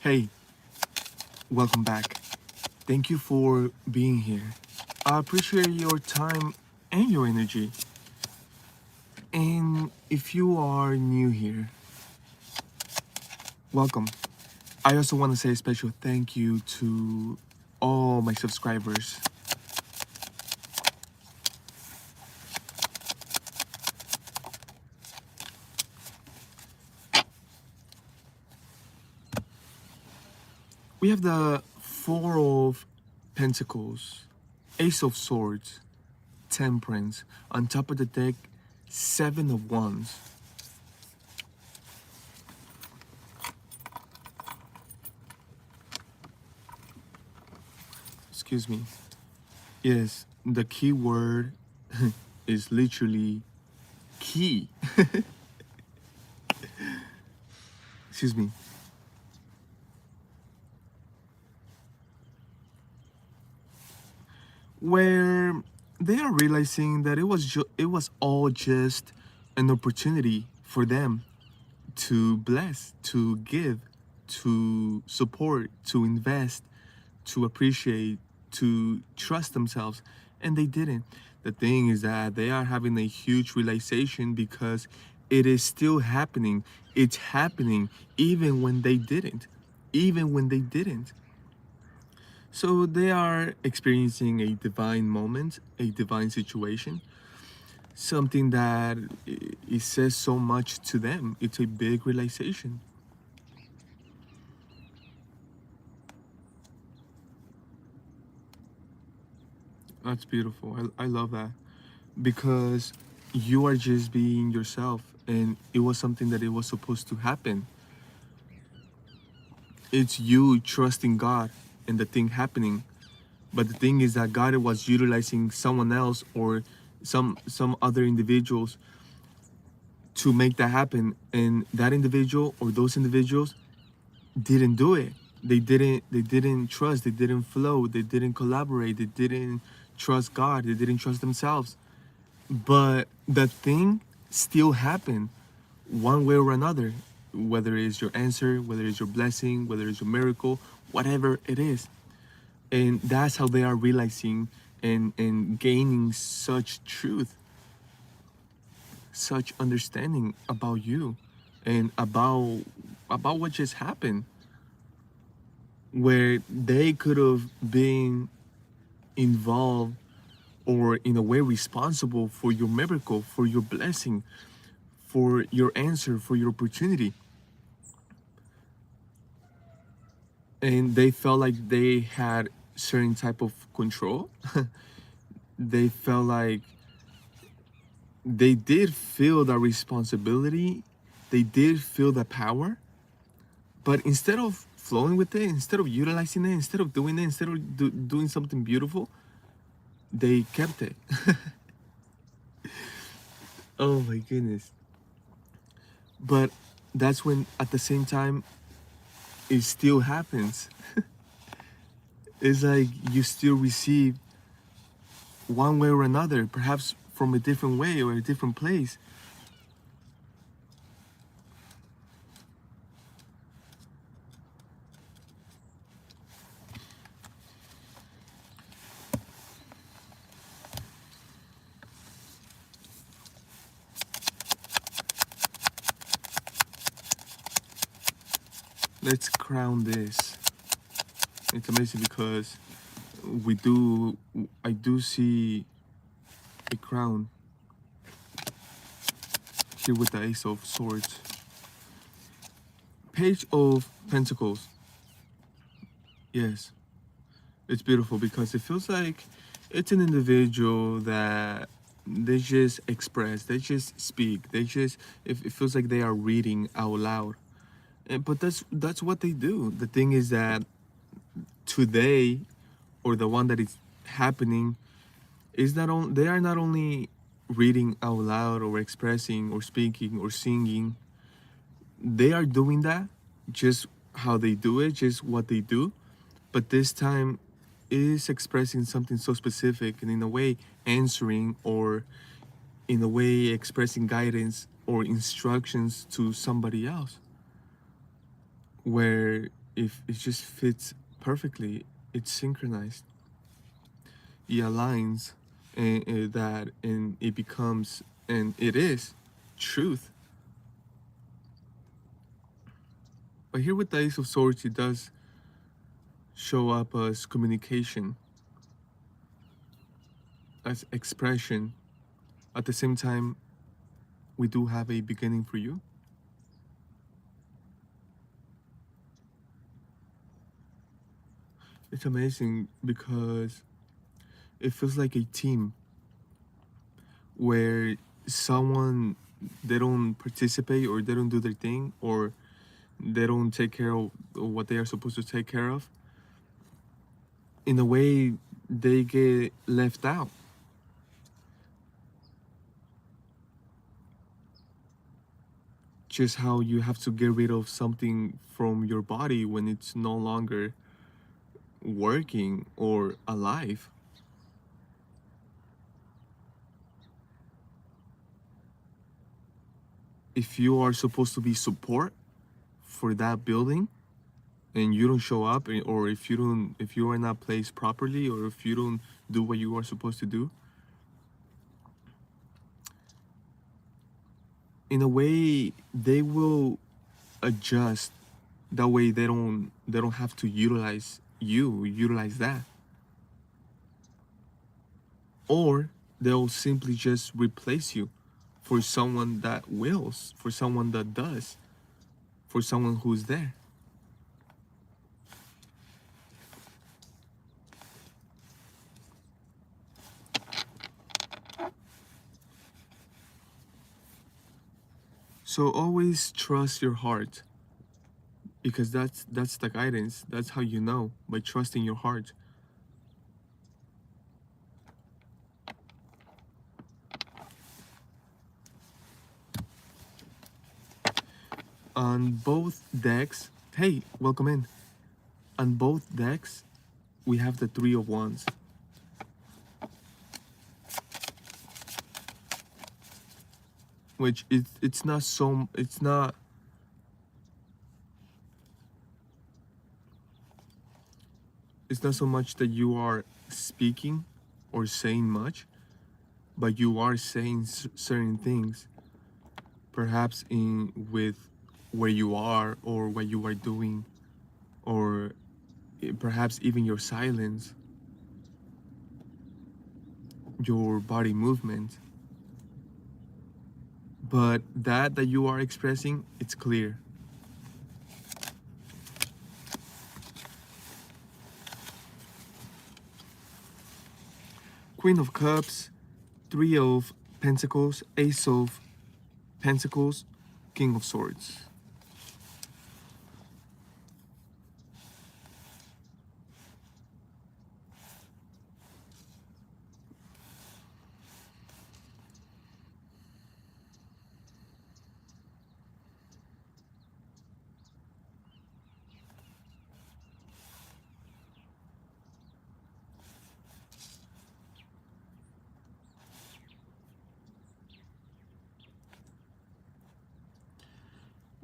Hey, welcome back. Thank you for being here. I appreciate your time and your energy. And if you are new here, welcome. I also want to say a special thank you to all my subscribers. We have the Four of Pentacles, Ace of Swords, Temperance. On top of the deck, Seven of Wands. Excuse me. Yes, the key word is literally key. Excuse me. Where they are realizing that it was all just an opportunity for them to bless, to give, to support, to invest, to appreciate, to trust themselves, and they didn't. The thing is that they are having a huge realization because it is still happening. It's happening even when they didn't. Even when they didn't. So they are experiencing a divine moment, a divine situation, something that it says so much to them. It's a big realization. That's beautiful. I love that because you are just being yourself, and it was something that it was supposed to happen. It's you trusting God and the thing happening. But the thing is that God was utilizing someone else or some other individuals to make that happen, and that individual or those individuals didn't do it. They didn't trust, they didn't flow, they didn't collaborate, they didn't trust God, they didn't trust themselves. But the thing still happened one way or another, whether it's your answer, whether it's your blessing, whether it's your miracle, whatever it is. And that's how they are realizing and gaining such truth, such understanding about you and about what just happened, where they could have been involved or in a way responsible for your miracle, for your blessing, for your answer, for your opportunity. And they felt like they had certain type of control. They felt like they did feel the responsibility, they did feel the power, but instead of flowing with it, instead of utilizing it, instead of doing it, instead of doing something beautiful, they kept it. Oh my goodness. But that's when at the same time it still happens. It's like you still receive one way or another, perhaps from a different way or a different place. Let's crown this. It's amazing because we do I do see a crown here with the Ace of Swords. Page of Pentacles. Yes, it's beautiful because it feels like it's an individual that they just express, they just speak, they just it feels like they are reading out loud. But that's what they do. The thing is that today, or the one that is happening, is not on they are not only reading out loud or expressing or speaking or singing. They are doing that just how they do it, just what they do, but this time is expressing something so specific and in a way answering or in a way expressing guidance or instructions to somebody else, where if it just fits perfectly, it's synchronized, it aligns, and it becomes, and it is truth. But here with the Ace of Swords, it does show up as communication, as expression. At the same time, we do have a beginning for you. It's amazing because it feels like a team where someone, they don't participate, or they don't do their thing, or they don't take care of what they are supposed to take care of. In a way, they get left out. Just how you have to get rid of something from your body when it's no longer working or alive. If you are supposed to be support for that building and you don't show up, or if you are not placed properly, or if you don't do what you are supposed to do, in a way they will adjust. That way they don't have to utilize that, or they'll simply just replace you for someone that wills, for someone that does, for someone who's there. So always trust your heart, because that's the guidance. That's how you know, by trusting your heart. On both decks, hey, welcome in. On both decks, we have the Three of Wands. Which it's not so, it's not so much that you are speaking or saying much, but you are saying certain things, perhaps in with where you are, or what you are doing, or perhaps even your silence, your body movement. But that you are expressing, it's clear. Queen of Cups, Three of Pentacles, Ace of Pentacles, King of Swords.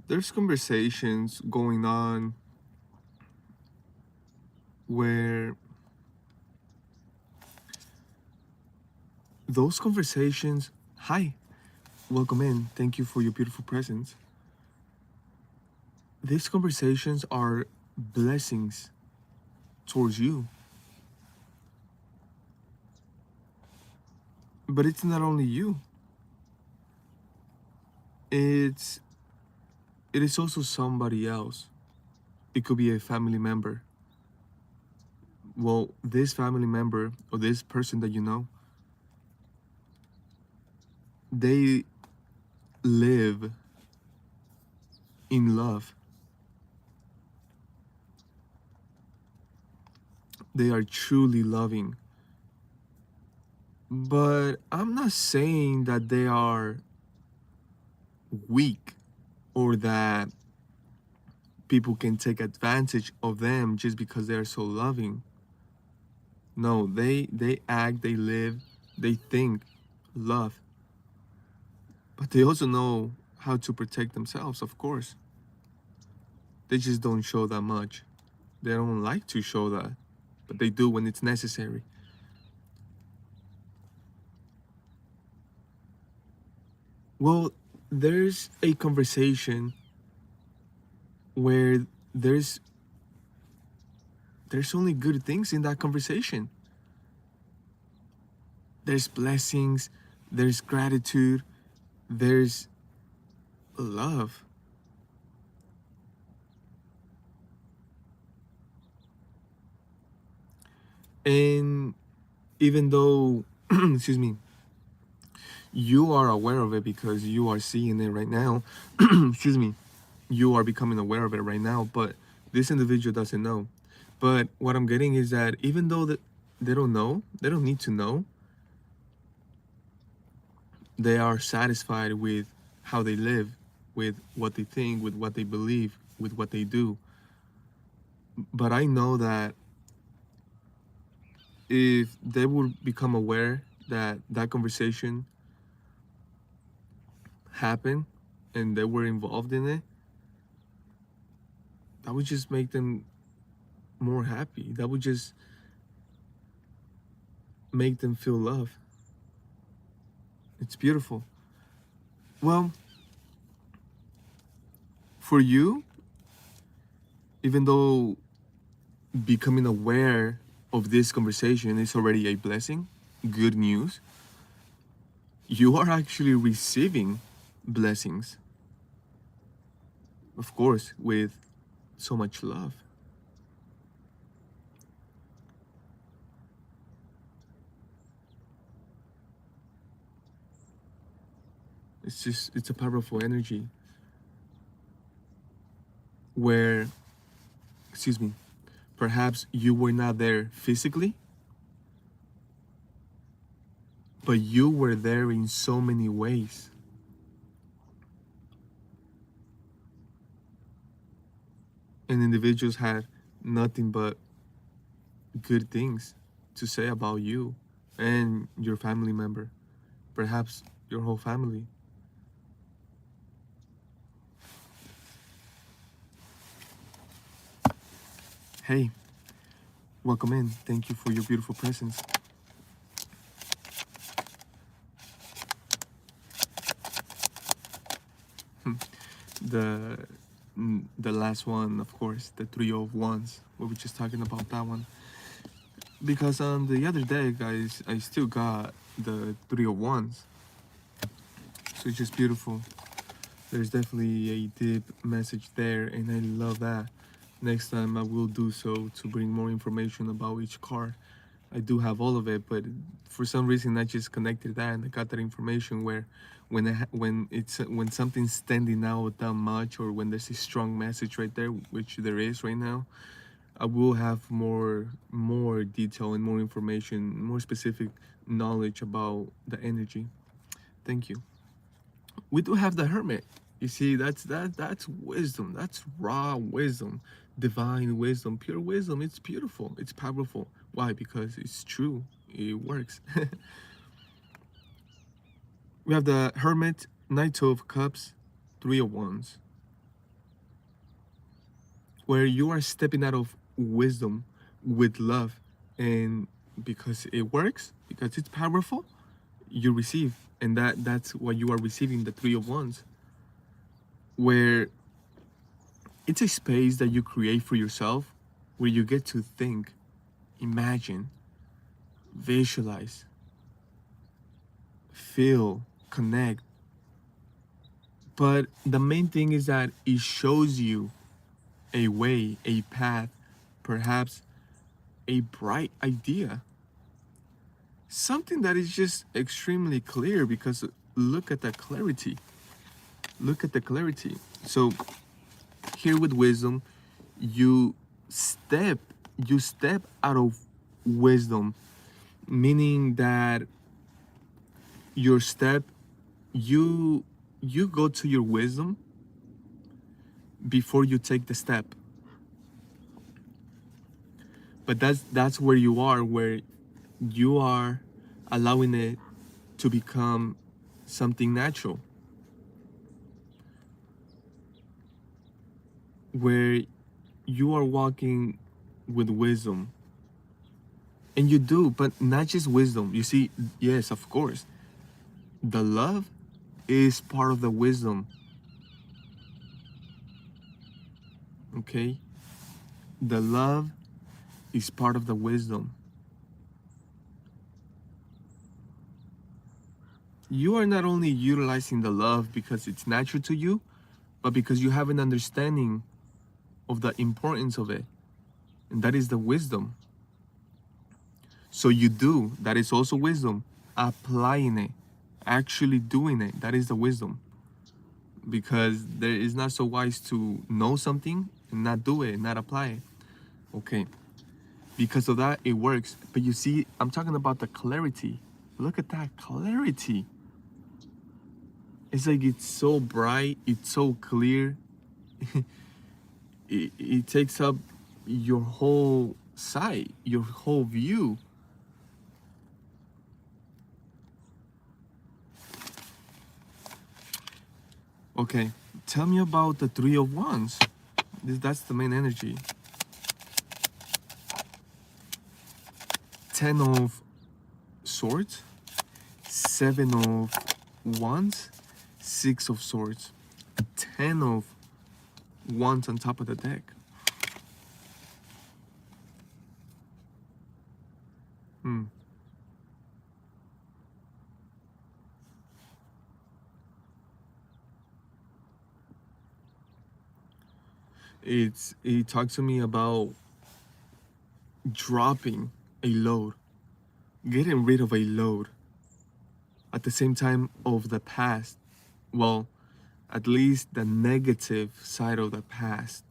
There's conversations going on where those conversations, hi, welcome in, thank you for your beautiful presence. These conversations are blessings towards you. But it's not only you. It is also somebody else. It could be a family member. Well, this family member, or this person that you know, they live in love. They are truly loving. But I'm not saying that they are weak, or that people can take advantage of them just because they are so loving. No, they act, they live, they think love. But they also know how to protect themselves, of course. They just don't show that much. They don't like to show that, but they do when it's necessary. Well, there's a conversation where there's only good things in that conversation. There's blessings, there's gratitude, there's love. And even though, excuse me, you are aware of it because you are seeing it right now, excuse me, you are becoming aware of it right now, but this individual doesn't know. But what I'm getting is that even though that they don't know, they don't need to know, they are satisfied with how they live, with what they think, with what they believe, with what they do. But I know that if they would become aware that that conversation happened and they were involved in it, that would just make them more happy. That would just make them feel love. It's beautiful. Well, for you, even though becoming aware of this conversation is already a blessing, good news, you are actually receiving blessings. Of course, with so much love. It's a powerful energy where, excuse me, perhaps you were not there physically, but you were there in so many ways. And individuals had nothing but good things to say about you and your family member, perhaps your whole family. Hey, welcome in. Thank you for your beautiful presence. the the last one, of course, the Three of Wands. We were just talking about that one because on the other day, guys, I still got the Three of Wands. So it's just beautiful. There's definitely a deep message there, and I love that. Next time I will do so to bring more information about each card. I do have all of it, but for some reason I just connected that and I got that information where when something's standing out that much, or when there's a strong message right there, which there is right now, I will have more detail and more information, more specific knowledge about the energy. Thank you. We do have the Hermit. You see, that's wisdom. That's raw wisdom, divine wisdom, pure wisdom. It's beautiful. It's powerful. Why? Because it's true. It works. We have the Hermit, Knight of Cups, Three of Wands, where you are stepping out of wisdom with love, and because it works, because it's powerful, you receive, and that's what you are receiving, the Three of Wands, where it's a space that you create for yourself, where you get to think, imagine, visualize, feel, connect. But the main thing is that it shows you a way, a path, perhaps a bright idea. Something that is just extremely clear, because look at the clarity. Look at the clarity. So here with wisdom, you step out of wisdom, meaning that your step, you go to your wisdom before you take the step. But that's where you are, where you are allowing it to become something natural, where you are walking with wisdom. And you do, but not just wisdom. You see, yes, of course, the love is part of the wisdom. Okay? The love is part of the wisdom. You are not only utilizing the love because it's natural to you, but because you have an understanding of the importance of it. And that is the wisdom. So you do, that is also wisdom. Applying it, actually doing it, that is the wisdom. Because there is not so wise to know something and not do it, not apply it. Okay. Because of that, it works. But you see, I'm talking about the clarity. Look at that clarity. It's like it's so bright, it's so clear. It takes up your whole sight, your whole view. Okay, tell me about the Three of Wands. That's the main energy. Ten of Swords, Seven of Wands, Six of Swords, 10 of Wands on top of the deck. It talks to me about dropping a load, getting rid of a load at the same time of the past. Well, at least the negative side of the past.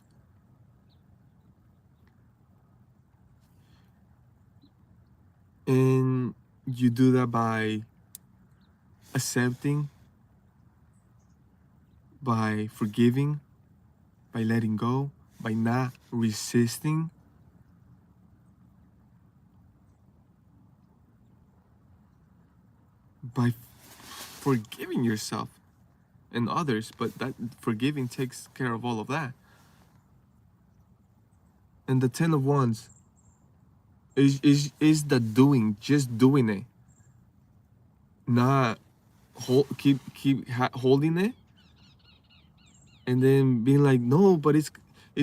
And you do that by accepting, by forgiving, by letting go, by not resisting. By forgiving yourself and others, but that forgiving takes care of all of that. And the Ten of Wands is the doing, just doing it, not keep holding it, and then being like, no, but it's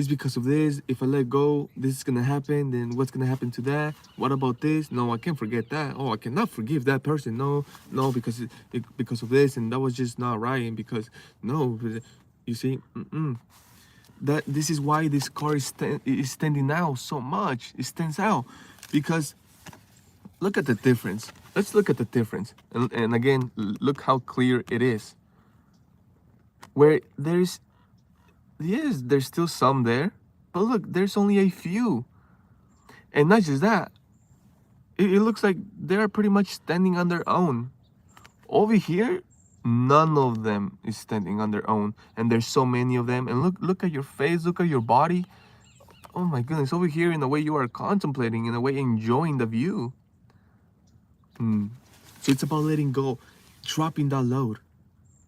because of this. If I let go, this is gonna happen. Then what's gonna happen to that? What about this? No, I can't forget that. Oh, I cannot forgive that person. No, because because of this, and that was just not right. And because no, you see, that this is why this card is standing out so much. It stands out because look at the difference. Let's look at the difference, and again, look how clear it is. Where there's still some there, but look, there's only a few. And not just that, it looks like they're pretty much standing on their own. Over here, none of them is standing on their own. And there's so many of them. And look at your face, look at your body. Oh my goodness, over here in the way you are contemplating, in the way enjoying the view. So it's about letting go, dropping that load.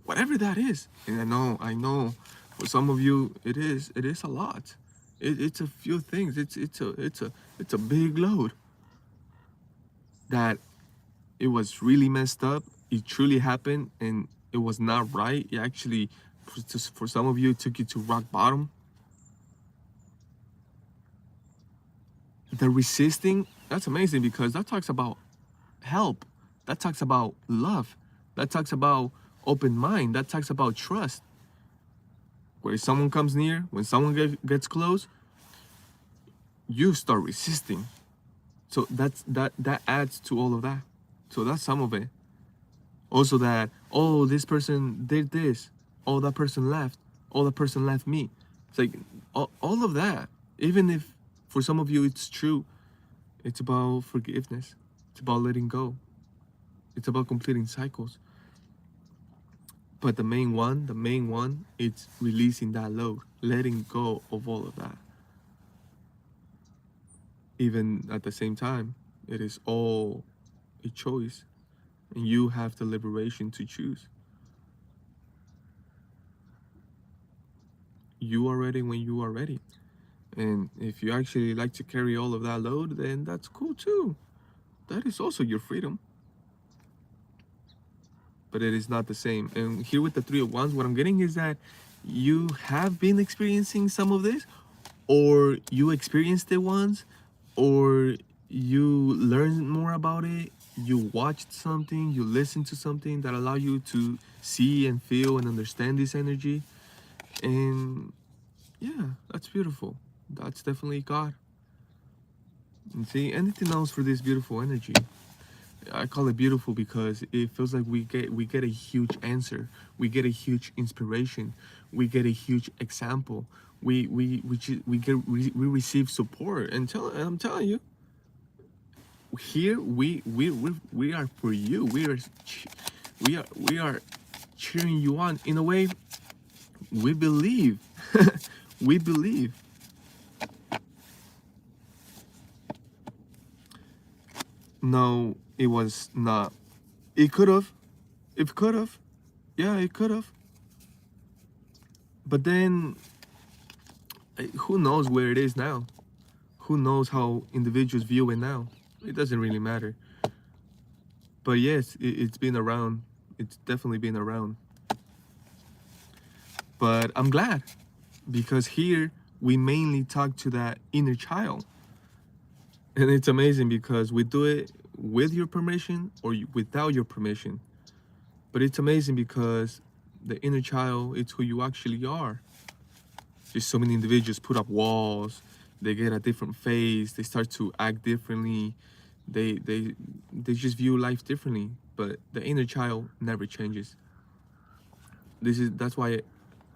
Whatever that is. And I know for some of you it is a lot. It's a few things. It's a big load. That it was really messed up. It truly happened and it was not right. It actually for some of you it took you to rock bottom. The resisting, that's amazing because that talks about help. That talks about love. That talks about open mind. That talks about trust. Where someone comes near, when someone gets close, you start resisting. So that adds to all of that. So that's some of it. Also that, oh, this person did this. Oh, that person left. Oh, that person left me. It's like all of that. Even if for some of you it's true, it's about forgiveness. It's about letting go. It's about completing cycles. But the main one, it's releasing that load, letting go of all of that. Even at the same time, it is all a choice, and you have the liberation to choose. you are ready when you are ready. And if you actually like to carry all of that load, then that's cool too. That is also your freedom. But it is not the same. And here with the Three of Wands, what I'm getting is that you have been experiencing some of this, or you experienced it once, or you learned more about it, you watched something, you listened to something that allow you to see and feel and understand this energy. And yeah, that's beautiful. That's definitely God. And see, anything else for this beautiful energy? I call it beautiful because it feels like we get a huge answer, we get a huge inspiration, we get a huge example, we receive support. And I'm telling you, here we are for you. We are cheering you on. In a way, we believe. We believe. No, it was not. It could have. It could have. Yeah, it could have. But then, who knows where it is now? Who knows how individuals view it now? It doesn't really matter. But yes, it's been around. It's definitely been around. But I'm glad, because here we mainly talk to that inner child. And it's amazing because we do it with your permission or without your permission. But it's amazing because the inner child, it's who you actually are. Just so many individuals put up walls, they get a different face, they start to act differently, they just view life differently. But the inner child never changes. That's why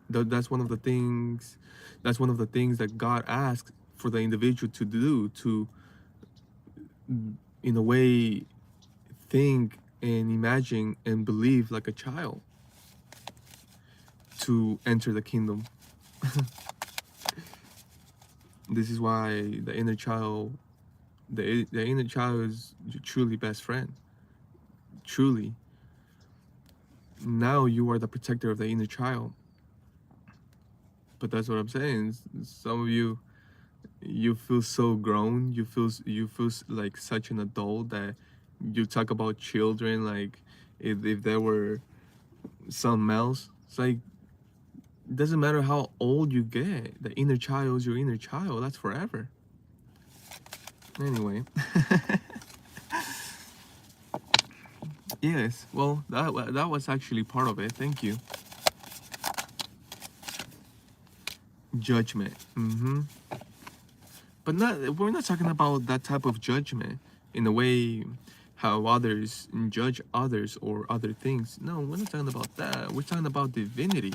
that's one of the things that God asks for the individual to do, to, in a way, think and imagine and believe like a child, to enter the kingdom. This is why the inner child is your truly best friend. Truly. Now you are the protector of the inner child. But that's what I'm saying. Some of you feel so grown. You feel like such an adult that you talk about children like if there were something else. It's like, it doesn't matter how old you get. The inner child is your inner child. That's forever. Anyway. Yes, well, that was actually part of it. Thank you. Judgment. But we're not talking about that type of judgment in a way how others judge others or other things. No, we're not talking about that. We're talking about divinity.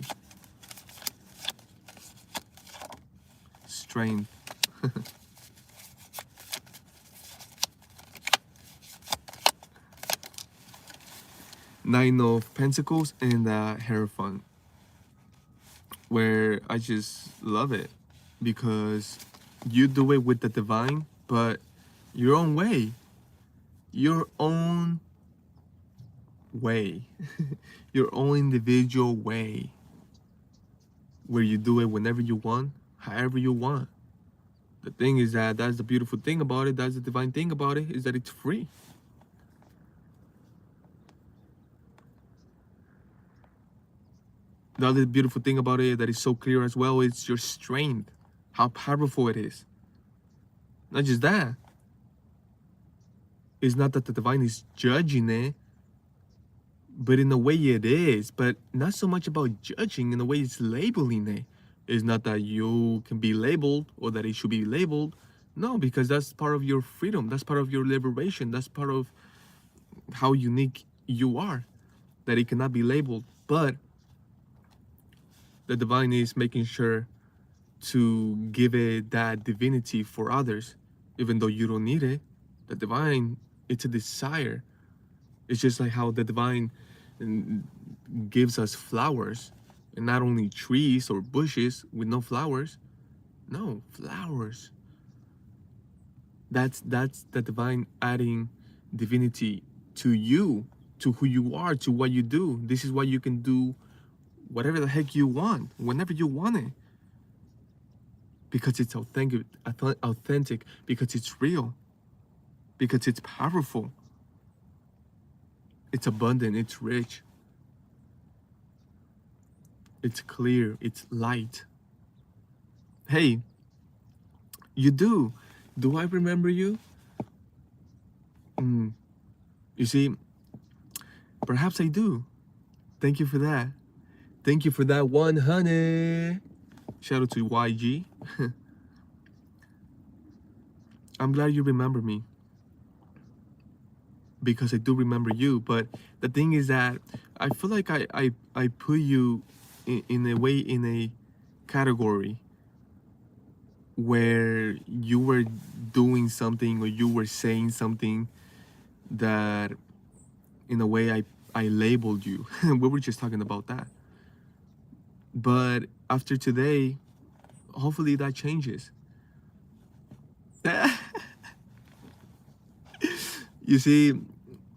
Strength. Nine of Pentacles and the Hierophant, where I just love it because you do it with the divine, but your own way. Your own way. Your own individual way. Where you do it whenever you want, however you want. The thing is that's the beautiful thing about it, that's the divine thing about it, is that it's free. The other beautiful thing about it that is so clear as well is your strength, how powerful it is. Not just that. It's not that the divine is judging it, but in a way it is. But not so much about judging, in a way it's labeling it. It's not that you can be labeled or that it should be labeled. No, because that's part of your freedom. That's part of your liberation. That's part of how unique you are, that it cannot be labeled. But the divine is making sure to give it that divinity for others, even though you don't need it. The divine, it's a desire. It's just like how the divine gives us flowers, and not only trees or bushes with no flowers. No, flowers. That's the divine adding divinity to you, to who you are, to what you do. This is why you can do whatever the heck you want, whenever you want it. because it's authentic, because it's real, because it's powerful, it's abundant, it's rich, it's clear, it's light. Hey, you do. Do I remember you? You see, perhaps I do. Thank you for that. Thank you for that one, honey. Shout out to YG. I'm glad you remember me because I do remember you. But the thing is that I feel like I put you in a way, in a category where you were doing something or you were saying something that in a way I labeled you. We were just talking about that. But after today, hopefully that changes. You see,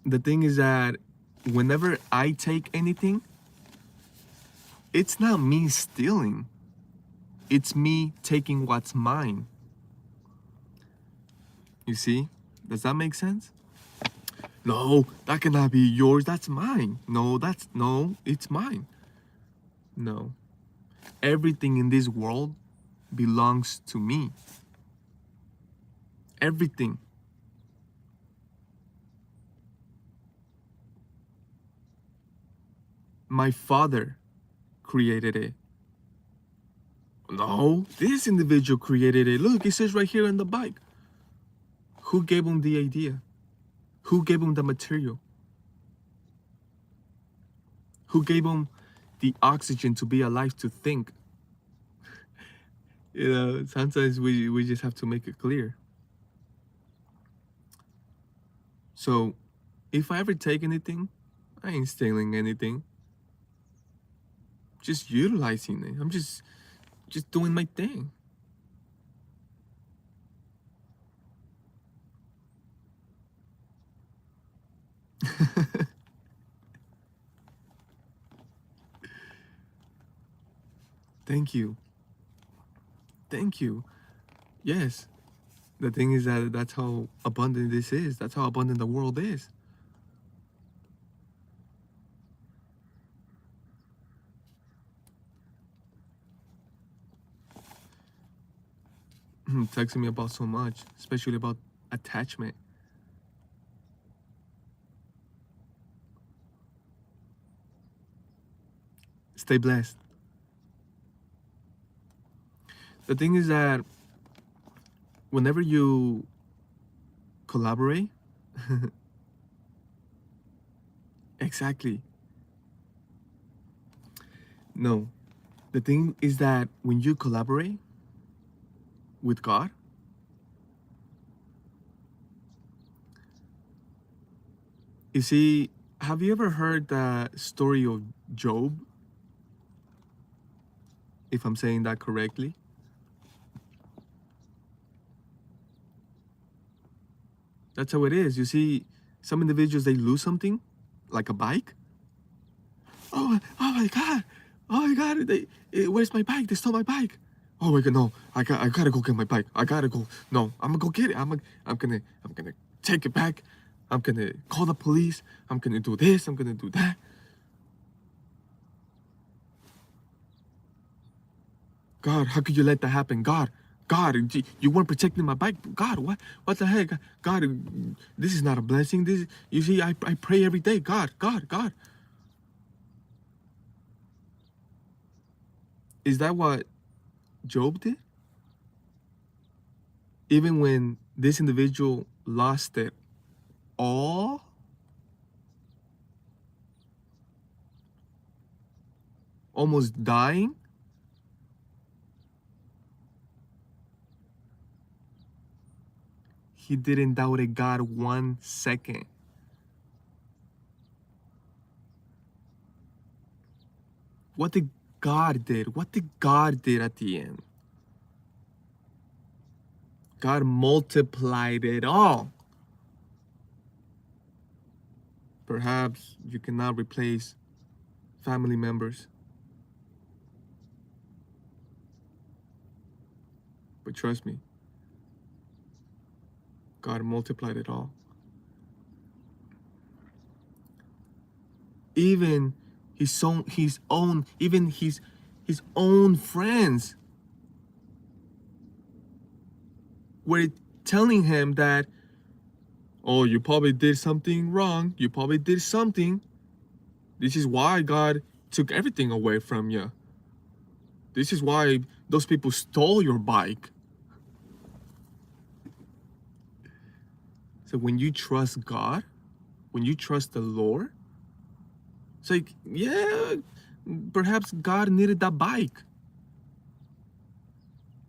the thing is that whenever I take anything, it's not me stealing. It's me taking what's mine. You see? Does that make sense? No, that cannot be yours. That's mine. No, it's mine. No. Everything in this world belongs to me. Everything. My father created it. No, this individual created it. Look, it says right here on the bike. Who gave him the idea? Who gave him the material? Who gave him the oxygen to be alive, to think? You know, sometimes we just have to make it clear. So, if I ever take anything, I ain't stealing anything. Just utilizing it. I'm just doing my thing. Thank you. Thank you. Yes. The thing is that that's how abundant this is. That's how abundant the world is. Texting me about so much, especially about attachment. Stay blessed. The thing is that whenever you collaborate, exactly. No. The thing is that when you collaborate with God, you see, have you ever heard the story of Job? If I'm saying that correctly. That's how it is. You see, some individuals, they lose something, like a bike. Oh my God. Oh my God. Where's my bike? They stole my bike. Oh my God, no. I gotta go get my bike. I gotta go. No, I'm gonna go get it. I'm gonna take it back. I'm gonna call the police. I'm gonna do this. I'm gonna do that. God, how could you let that happen? God, you weren't protecting my bike. God, what the heck? God, this is not a blessing. This, you see, I pray every day. God. Is that what Job did? Even when this individual lost it all, almost dying, he didn't doubt God 1 second. What did God did? What did God did at the end? God multiplied it all. Perhaps you cannot replace family members. But trust me, God multiplied it all. Even his own friends were telling him that, oh, you probably did something wrong. You probably did something. This is why God took everything away from you. This is why those people stole your bike. So when you trust God, when you trust the Lord, it's like, yeah, perhaps God needed that bike.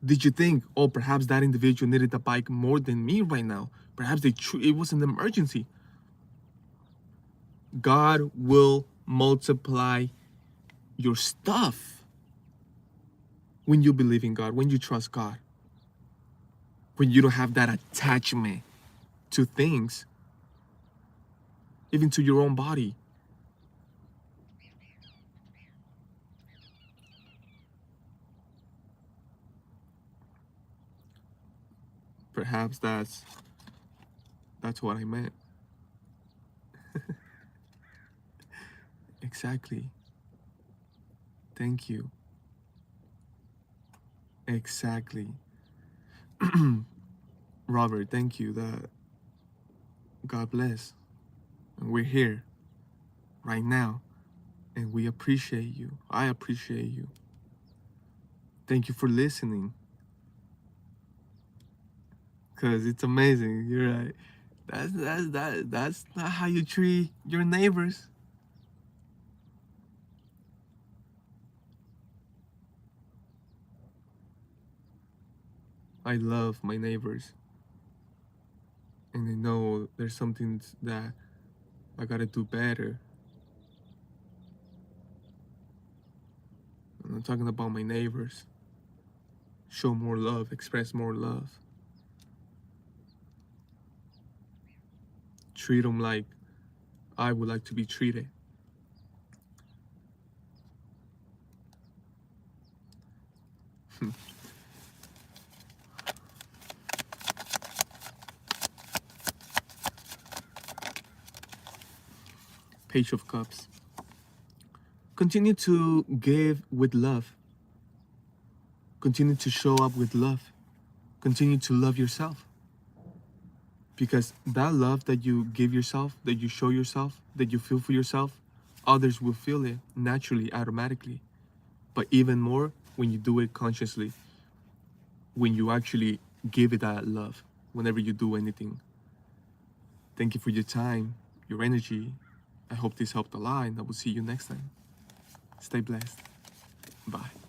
Did you think, oh, perhaps that individual needed the bike more than me right now? Perhaps it was an emergency. God will multiply your stuff when you believe in God, when you trust God, when you don't have that attachment to things, even to your own body. Perhaps that's what I meant. Exactly. Thank you. Exactly. Robert, thank you. God bless. And we're here right now. And we appreciate you. I appreciate you. Thank you for listening. Cause it's amazing. You're right. That's not how you treat your neighbors. I love my neighbors. And I know there's something that I gotta do better. And I'm talking about my neighbors. Show more love, express more love. Treat them like I would like to be treated. Page of Cups. Continue to give with love. Continue to show up with love. Continue to love yourself. Because that love that you give yourself, that you show yourself, that you feel for yourself, others will feel it naturally, automatically. But even more when you do it consciously, when you actually give it that love, whenever you do anything. Thank you for your time, your energy. I hope this helped a lot, and I will see you next time. Stay blessed. Bye.